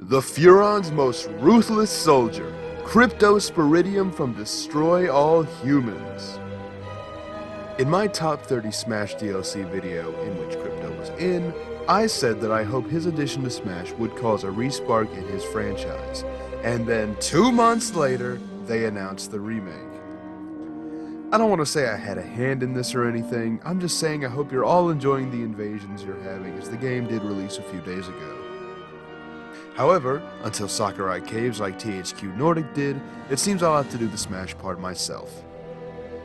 The Furon's most ruthless soldier, Cryptosporidium from Destroy All Humans. In my top 30 Smash DLC video, in which Crypto was in, I said that I hope his addition to Smash would cause a respark in his franchise, and then 2 months later, they announced the remake. I don't want to say I had a hand in this or anything, I'm just saying I hope you're all enjoying the invasions you're having, as the game did release a few days ago. However, until Sakurai caves like THQ Nordic did, it seems I'll have to do the Smash part myself.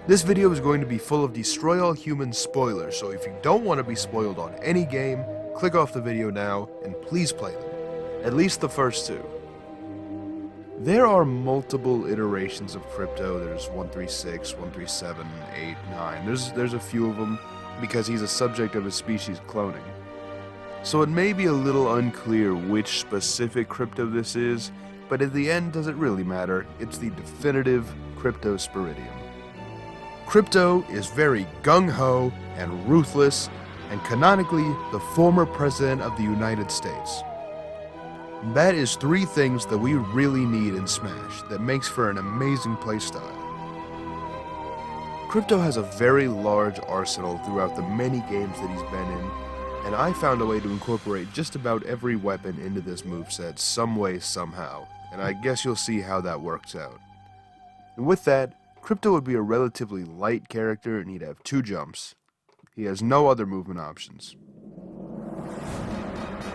This video is going to be full of Destroy All Humans spoilers, so if you don't want to be spoiled on any game, click off the video now and please play them. At least the first two. There are multiple iterations of Crypto. There's 136, 137, 8, 9. There's a few of them because he's a subject of his species cloning. So it may be a little unclear which specific Crypto this is, but at the end, does it really matter? It's the definitive Cryptosporidium. Crypto is very gung-ho and ruthless, and canonically the former president of the United States. That is 3 things that we really need in Smash that makes for an amazing playstyle. Crypto has a very large arsenal throughout the many games that he's been in, and I found a way to incorporate just about every weapon into this moveset some way, somehow, and I guess you'll see how that works out. And with that, Crypto would be a relatively light character and he'd have 2 jumps. He has no other movement options.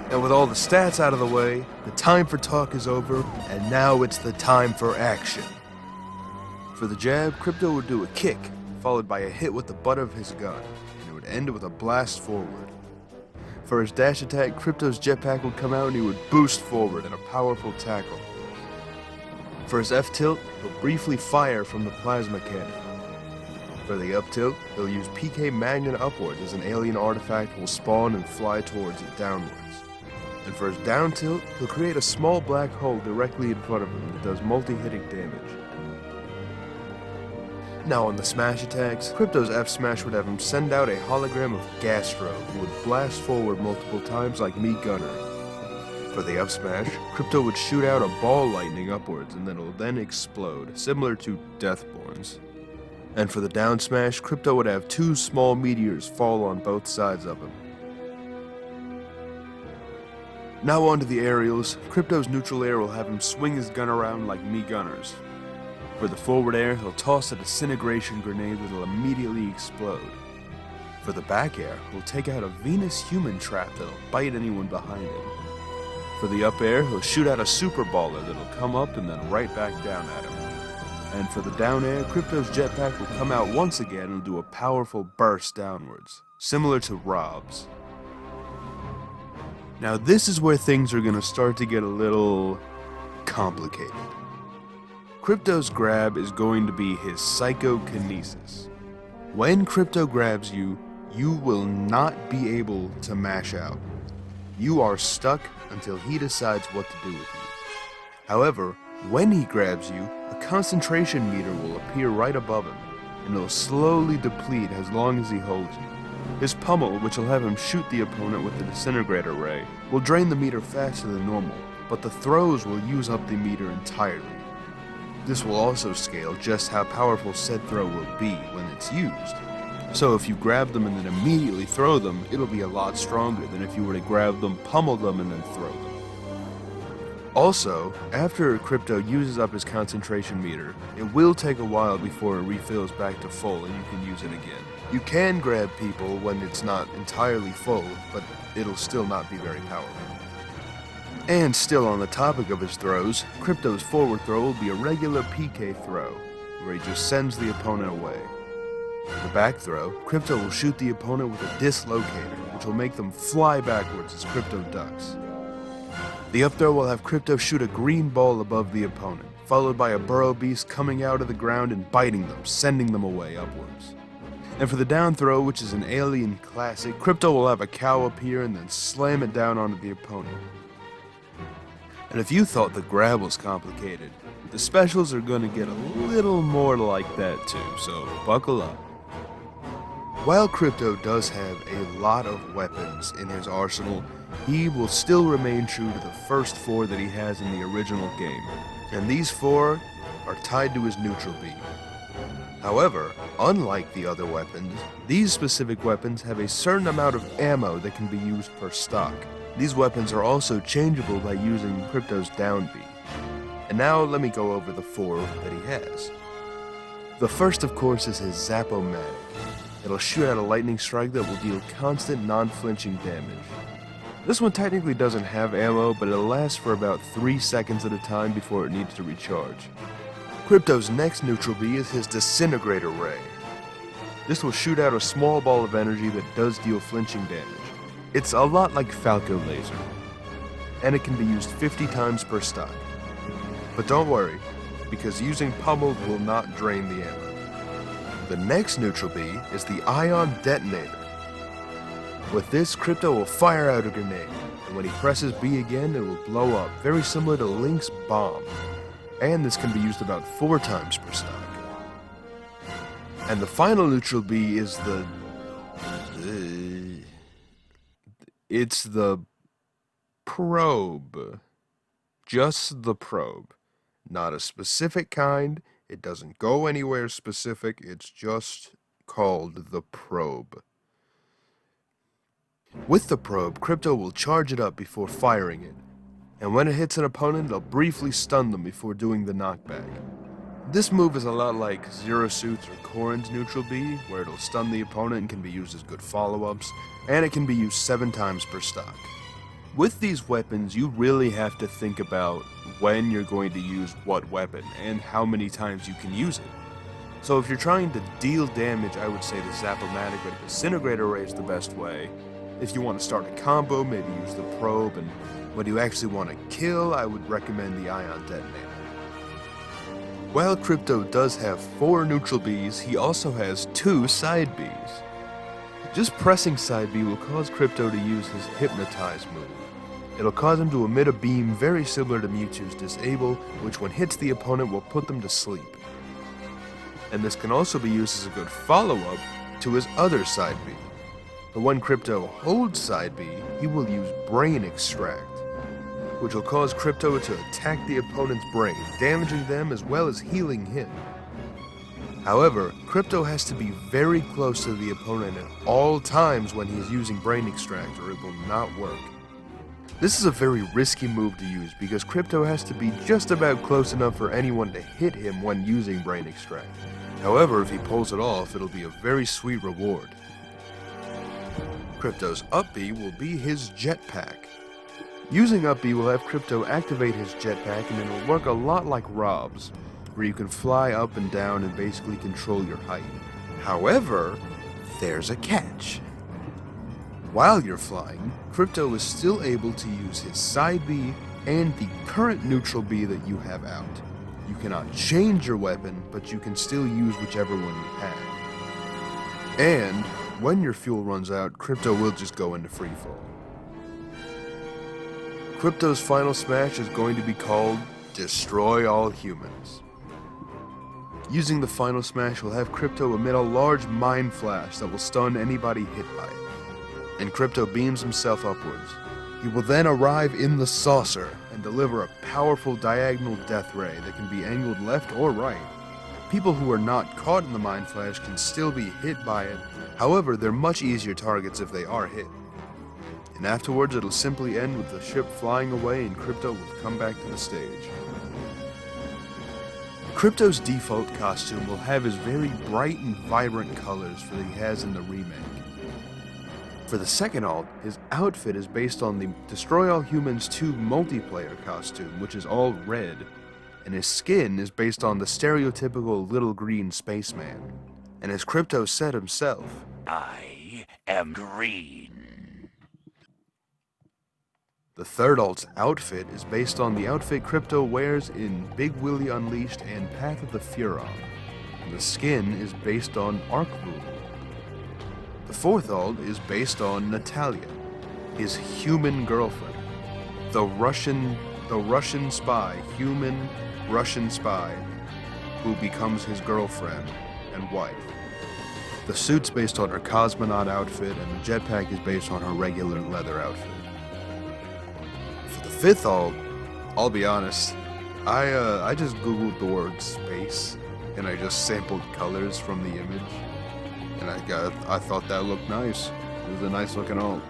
And with all the stats out of the way, the time for talk is over, and now it's the time for action. For the jab, Crypto would do a kick, followed by a hit with the butt of his gun, and it would end with a blast forward. For his dash attack, Crypto's jetpack would come out and he would boost forward in a powerful tackle. For his F-tilt, he'll briefly fire from the plasma cannon. For the up-tilt, he'll use PK Magnet upwards as an alien artifact will spawn and fly towards it downwards. And for his down tilt, he'll create a small black hole directly in front of him that does multi-hitting damage. Now on the smash attacks, Crypto's F-smash would have him send out a hologram of Gastro, who would blast forward multiple times like me Gunner. For the up smash, Crypto would shoot out a ball lightning upwards and it'll then explode, similar to Deathborns. And for the down smash, Crypto would have 2 small meteors fall on both sides of him. Now on to the aerials, Crypto's neutral air will have him swing his gun around like me Gunners. For the forward air, he'll toss a disintegration grenade that'll immediately explode. For the back air, he'll take out a Venus human trap that'll bite anyone behind him. For the up air, he'll shoot out a super baller that'll come up and then right back down at him. And for the down air, Crypto's jetpack will come out once again and do a powerful burst downwards, similar to Rob's. Now this is where things are going to start to get a little complicated. Crypto's grab is going to be his Psychokinesis. When Crypto grabs you, you will not be able to mash out. You are stuck until he decides what to do with you. However, when he grabs you, a concentration meter will appear right above him, and it'll slowly deplete as long as he holds you. His pummel, which will have him shoot the opponent with the disintegrator ray, will drain the meter faster than normal, but the throws will use up the meter entirely. This will also scale just how powerful said throw will be when it's used. So if you grab them and then immediately throw them, it'll be a lot stronger than if you were to grab them, pummel them, and then throw them. Also, after Crypto uses up his concentration meter, it will take a while before it refills back to full and you can use it again. You can grab people when it's not entirely full, but it'll still not be very powerful. And still on the topic of his throws, Crypto's forward throw will be a regular PK throw, where he just sends the opponent away. The back throw, Crypto will shoot the opponent with a dislocator, which will make them fly backwards as Crypto ducks. The up throw will have Crypto shoot a green ball above the opponent, followed by a burrow beast coming out of the ground and biting them, sending them away upwards. And for the down throw, which is an alien classic, Crypto will have a cow appear and then slam it down onto the opponent. And if you thought the grab was complicated, the specials are going to get a little more like that too, so buckle up. While Crypto does have a lot of weapons in his arsenal, he will still remain true to the first 4 that he has in the original game, and these 4 are tied to his neutral beam. However, unlike the other weapons, these specific weapons have a certain amount of ammo that can be used per stock. These weapons are also changeable by using Crypto's down B. And now let me go over the 4 that he has. The first, of course, is his Zap-O-Matic. It'll shoot out a lightning strike that will deal constant non-flinching damage. This one technically doesn't have ammo, but it'll last for about 3 seconds at a time before it needs to recharge. Crypto's next neutral B is his Disintegrator Ray. This will shoot out a small ball of energy that does deal flinching damage. It's a lot like Falco Laser, and it can be used 50 times per stock. But don't worry, because using Pummeled will not drain the ammo. The next neutral B is the Ion Detonator. With this, Crypto will fire out a grenade, and when he presses B again, it will blow up, very similar to Link's Bomb. And this can be used about 4 times per stock. And the final neutral B is it's the Probe. Just the Probe. Not a specific kind, it doesn't go anywhere specific, it's just called the Probe. With the Probe, Crypto will charge it up before firing it, and when it hits an opponent, it'll briefly stun them before doing the knockback. This move is a lot like Zero Suit's or Corrin's neutral B, where it'll stun the opponent and can be used as good follow-ups, and it can be used 7 times per stock. With these weapons, you really have to think about when you're going to use what weapon and how many times you can use it. So if you're trying to deal damage, I would say the Zap-O-Matic or the Disintegrator Ray is the best way. If you want to start a combo, maybe use the Probe, and when you actually want to kill, I would recommend the Ion Detonator. While Crypto does have 4 neutral Bs, he also has 2 side Bs. Just pressing side B will cause Crypto to use his Hypnotize move. It'll cause him to emit a beam very similar to Mewtwo's Disable, which when hits the opponent will put them to sleep. And this can also be used as a good follow-up to his other side B. But when Crypto holds side B, he will use Brain Extract, which will cause Crypto to attack the opponent's brain, damaging them as well as healing him. However, Crypto has to be very close to the opponent at all times when he is using Brain Extract, or it will not work. This is a very risky move to use because Crypto has to be just about close enough for anyone to hit him when using Brain Extract. However, if he pulls it off, it'll be a very sweet reward. Crypto's up B will be his Jetpack. Using up B will have Crypto activate his Jetpack, and it'll work a lot like Rob's, where you can fly up and down and basically control your height. However, there's a catch. While you're flying, Crypto is still able to use his side B and the current neutral B that you have out. You cannot change your weapon, but you can still use whichever one you have. And when your fuel runs out, Crypto will just go into freefall. Crypto's final smash is going to be called Destroy All Humans. Using the final smash will have Crypto emit a large mind flash that will stun anybody hit by it. And Crypto beams himself upwards. He will then arrive in the saucer and deliver a powerful diagonal death ray that can be angled left or right. People who are not caught in the mind flash can still be hit by it, however they're much easier targets if they are hit. And afterwards it'll simply end with the ship flying away and Crypto will come back to the stage. Crypto's default costume will have his very bright and vibrant colors that he has in the remake. For the second alt, his outfit is based on the Destroy All Humans 2 multiplayer costume, which is all red, and his skin is based on the stereotypical little green spaceman. And as Crypto said himself, I am green. The third alt's outfit is based on the outfit Crypto wears in Big Willy Unleashed and Path of the Furon. And the skin is based on Arcboom. The fourth alt is based on Natalia, his human girlfriend. The Russian spy, human Russian spy, who becomes his girlfriend and wife. The suit's based on her cosmonaut outfit, and the jetpack is based on her regular leather outfit. For the fifth alt, I'll be honest, I just googled the word space, and I just sampled colors from the image, and I thought that looked nice. It was a nice looking alt.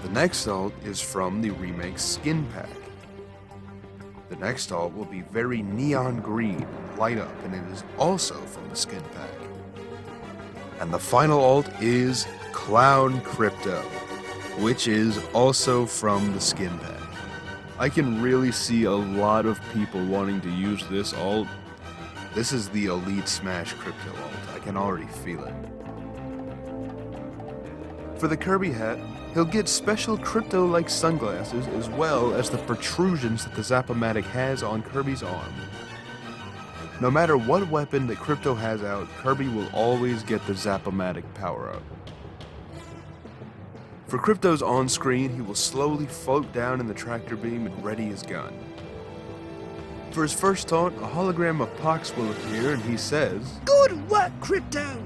The next alt is from the remake Skin Pack. The next alt will be very neon green and light up, and it is also from the Skin Pack. And the final alt is Clown Crypto, which is also from the Skin Pack. I can really see a lot of people wanting to use this alt. This is the Elite Smash Crypto alt. I can already feel it. For the Kirby Hat, he'll get special crypto-like sunglasses as well as the protrusions that the Zap-O-Matic has on Kirby's arm. No matter what weapon that Crypto has out, Kirby will always get the Zap-O-Matic power-up. For Crypto's on-screen, he will slowly float down in the tractor beam and ready his gun. For his first taunt, a hologram of Pox will appear and he says, "Good work, Crypto!"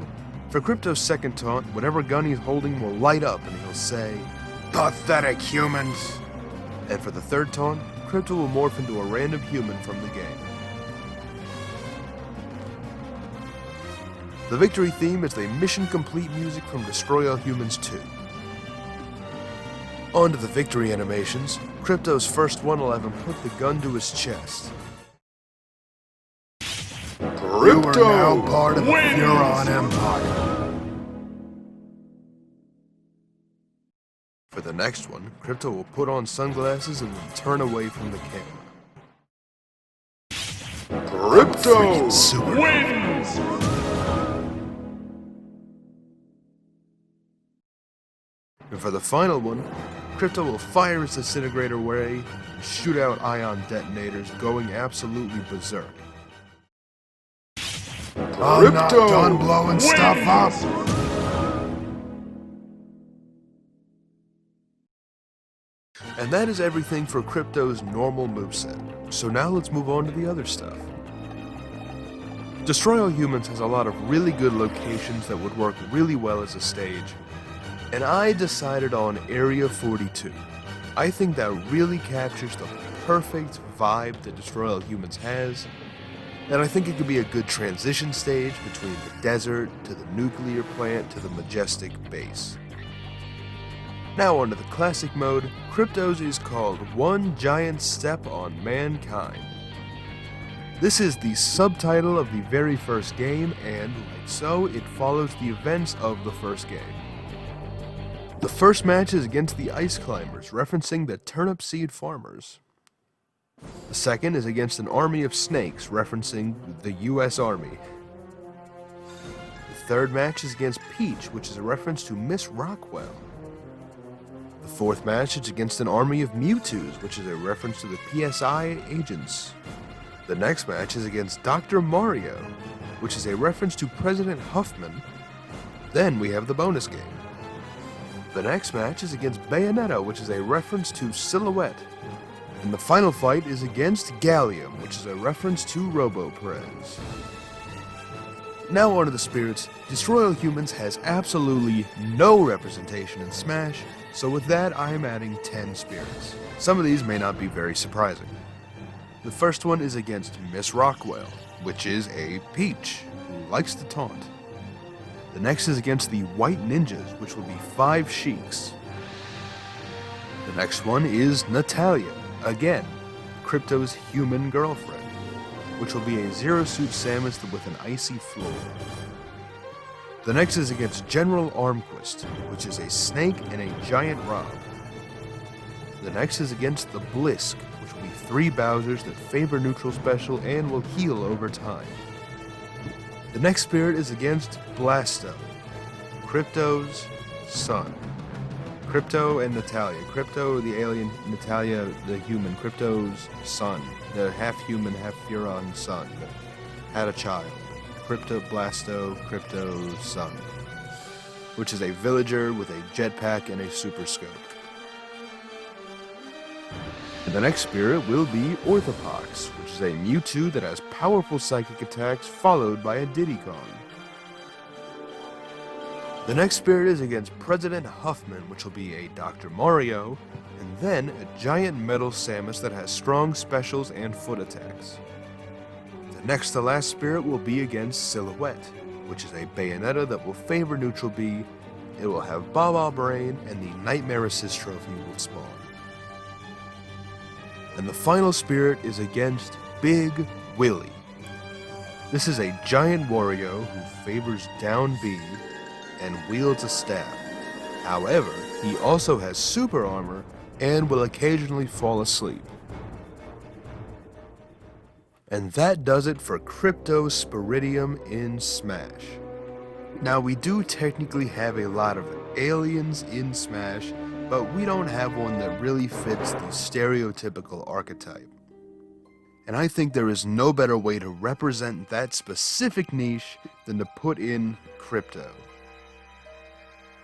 For Crypto's second taunt, whatever gun he's holding will light up and he'll say, "Pathetic humans!" And for the third taunt, Crypto will morph into a random human from the game. The victory theme is the mission complete music from Destroy All Humans 2. On to the victory animations. Crypto's first one will have him put the gun to his chest. You are now part of the Furon Empire. For the next one, Crypto will put on sunglasses and then turn away from the camera. Crypto wins! And for the final one, Crypto will fire his disintegrator ray and shoot out ion detonators, going absolutely berserk. I'm not done blowing stuff up! And that is everything for Crypto's normal moveset. So now let's move on to the other stuff. Destroy All Humans has a lot of really good locations that would work really well as a stage, and I decided on Area 42. I think that really captures the perfect vibe that Destroy All Humans has, and I think it could be a good transition stage between the desert, to the nuclear plant, to the majestic base. Now onto the classic mode. Crypto's is called One Giant Step on Mankind. This is the subtitle of the very first game, and like so, it follows the events of the first game. The first match is against the Ice Climbers, referencing the turnip seed farmers. The second is against an army of snakes, referencing the US Army. The third match is against Peach, which is a reference to Miss Rockwell. The fourth match is against an army of Mewtwo's, which is a reference to the PSI agents. The next match is against Dr. Mario, which is a reference to President Huffman. Then we have the bonus game. The next match is against Bayonetta, which is a reference to Silhouette. And the final fight is against Gallium, which is a reference to Robo-Perez. Now on to the spirits. Destroy All Humans has absolutely no representation in Smash, so with that I am adding 10 spirits. Some of these may not be very surprising. The first one is against Miss Rockwell, which is a Peach, who likes to taunt. The next is against the White Ninjas, which will be 5 Sheiks. The next one is Natalia, again, Crypto's human girlfriend, which will be a Zero Suit Samus with an icy floor. The next is against General Armquist, which is a snake and a giant rob. The next is against the Blisk, which will be 3 Bowsers that favor neutral special and will heal over time. The next spirit is against Blasto, Crypto's son. Crypto and Natalia. Crypto, the alien, Natalia, the human. Crypto's son. The half-human, half-Furon son. Had a child. Crypto Blasto, Crypto's son. Which is a villager with a jetpack and a super scope. And the next spirit will be Orthopox, which is a Mewtwo that has powerful psychic attacks followed by a Diddy Kong. The next spirit is against President Huffman, which will be a Dr. Mario, and then a giant metal Samus that has strong specials and foot attacks. The next to last spirit will be against Silhouette, which is a Bayonetta that will favor Neutral B. It will have Baba Brain, and the Nightmare Assist trophy will spawn. And the final spirit is against Big Willie. This is a giant Wario who favors down B and wields a staff. However, he also has super armor and will occasionally fall asleep. And that does it for Crypto Spiridium in Smash. Now we do technically have a lot of aliens in Smash, but we don't have one that really fits the stereotypical archetype. And I think there is no better way to represent that specific niche than to put in Crypto.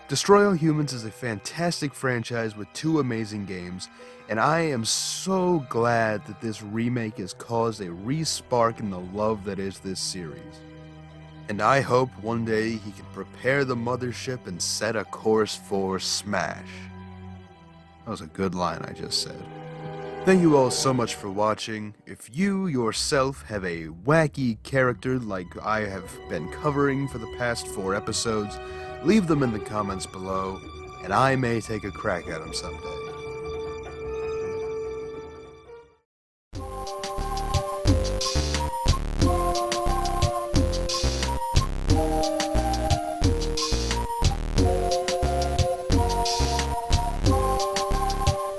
Destroy All Humans is a fantastic franchise with 2 amazing games, and I am so glad that this remake has caused a re-spark in the love that is this series. And I hope one day he can prepare the mothership and set a course for Smash. That was a good line I just said. Thank you all so much for watching. If you yourself have a wacky character like I have been covering for the past 4 episodes, leave them in the comments below, and I may take a crack at them someday.